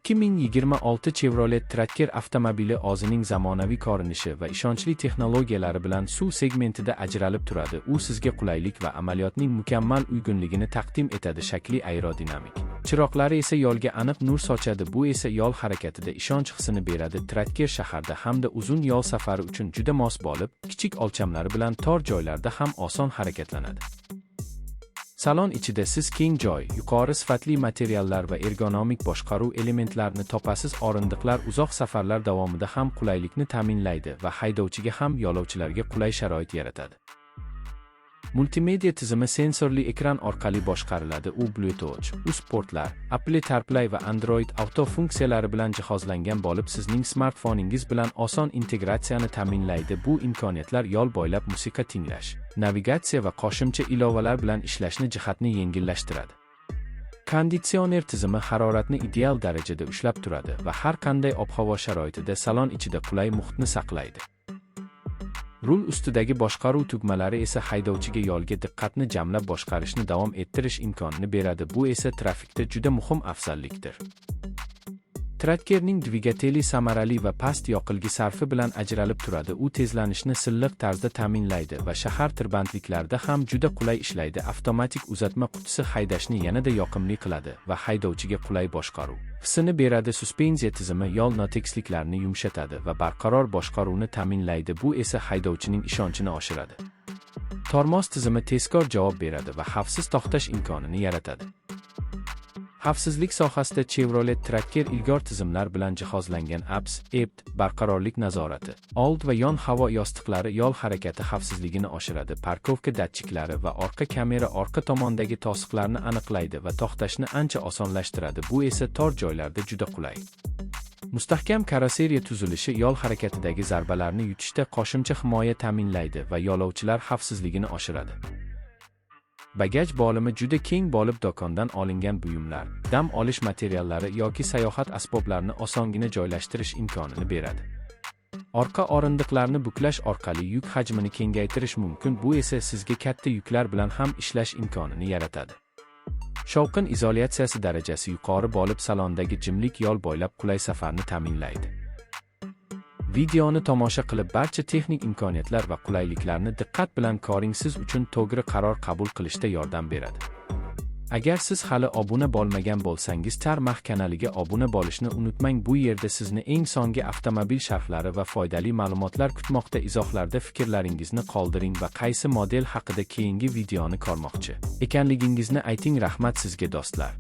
2026 Chevrolet Tracker avtomobili o'zining zamonaviy ko'rinishi va ishonchli texnologiyalari bilan suv segmentida ajralib turadi. U sizga qulaylik va amaliyotning mukammal uyg'unligini taqdim etadi. Shakli aerodinamik. Chiroqlari esa yo'lga aniq nur sochadi. Bu esa yo'l harakatida ishonch hissini beradi. Tracker shaharda hamda uzun yo'l safari uchun juda mos bo'lib, kichik o'lchamlari bilan tor joylarda ham oson harakatlanadi. Salon ichida siz keng joy, yuqori sifatli materiallar va ergonomik boshqaruv elementlarini topasiz. O'rindiqlar uzoq safarlar davomida ham qulaylikni ta'minlaydi va haydovchiga ham yo'lovchilarga qulay sharoit yaratadi. Multimedia tizimi sensorli ekran orqali boshqariladi. U Bluetooth, USBportlar, Apple CarPlay va Android Auto funksiyalari bilan jihozlangan bo'lib, sizning smartfoningiz bilan oson integratsiyani ta'minlaydi. Bu imkoniyatlar yo'l bo'ylab musiqa tinglash, navigatsiya va qo'shimcha ilovalar bilan ishlashni jihatni yengillashtiradi. Konditsioner tizimi haroratni ideal darajada ushlab turadi va har qanday ob-havo sharoitida salon ichida qulay muhitni saqlaydi. Rul ustidagi boshqaruv tugmalari esa haydovchiga yo'lga diqqatni jamlab boshqarishni davom ettirish imkonini beradi. Bu esa trafikda juda muhim afzallikdir. Trackerning dvigateli samarali va past yoqilgi sarfi bilan ajralib turadi. U tezlanishni silliq tarzda ta'minlaydi va shahar tirbandliklarida ham juda qulay ishlaydi. Avtomatik uzatma qutisi haydashni yanada yoqimli qiladi va haydovchiga qulay boshqaruv hissini beradi. Suspenziya tizimi yo'l notekisliklarini yumshatadi va barqaror boshqaruvni ta'minlaydi. Bu esa haydovchining ishonchini oshiradi. Tormoz tizimi tezkor javob beradi va xavfsiz to'xtash imkonini yaratadi. Xavfsizlik sohasida Chevrolet Tracker ilg'or tizimlar bilan jihozlangan ABS, EPT, barqarorlik nazorati, old va yon havo yostiqlari yo'l harakati xavfsizligini oshiradi. Parkovka datchiklari va orqa kamera orqa tomondagi to'siqlarni aniqlaydi va to'xtashni ancha osonlashtiradi. Bu esa tor joylarda juda qulay. Mustahkam karosseriya tuzilishi yo'l harakatidagi zarbalarni yutishda qo'shimcha himoya ta'minlaydi va yo'lovchilar xavfsizligini oshiradi. Bagaj bo'limi juda keng bo'lib, do'kondan olingan buyumlar, dam olish materiallari yoki sayohat asboblarini osongina joylashtirish imkonini beradi. Orqa o'rindiqlarni buklash orqali yuk hajmini kengaytirish mumkin. Bu esa sizga katta yuklar bilan ham ishlash imkonini yaratadi. Shovqin izolyatsiyasi darajasi yuqori bo'lib, salondagi jimlik yo'l bo'ylab qulay safarni ta'minlaydi. Videoni tomosha qilib, barcha texnik imkoniyatlar va qulayliklarni diqqat bilan ko'ring, siz uchun to'g'ri qaror qabul qilishda yordam beradi. Agar siz hali obuna bo'lmagan bo'lsangiz, Tarmax kanaliga obuna bo'lishni unutmang. Bu yerda sizni eng so'nggi avtomobil sharhlari va foydali ma'lumotlar kutmoqda. Izohlarda fikrlaringizni qoldiring va qaysi model haqida keyingi videoni ko'rmoqchi ekanligingizni ayting. Rahmat sizga do'stlar.